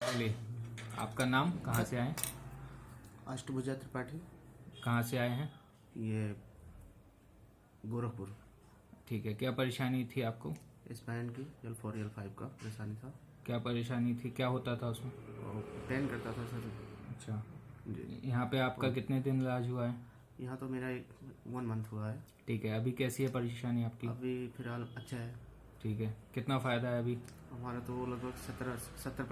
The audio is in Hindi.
चलिए, आपका नाम, कहाँ से आए? अष्टभुजा त्रिपाठी। कहाँ से आए हैं? ये गोरखपुर। ठीक है, क्या परेशानी थी आपको? स्पाइन की L4 L5 का परेशानी था क्या परेशानी थी, क्या होता था उसमें? और पेन करता था सर अच्छा, जी। यहाँ पे आपका कितने दिन इलाज हुआ है? यहाँ तो मेरा 1 मंथ हुआ है। ठीक है, अभी कैसी है परेशानी आपकी? अभी फिलहाल अच्छा है। ठीक है, कितना फ़ायदा है अभी? हमारा तो लगभग 70%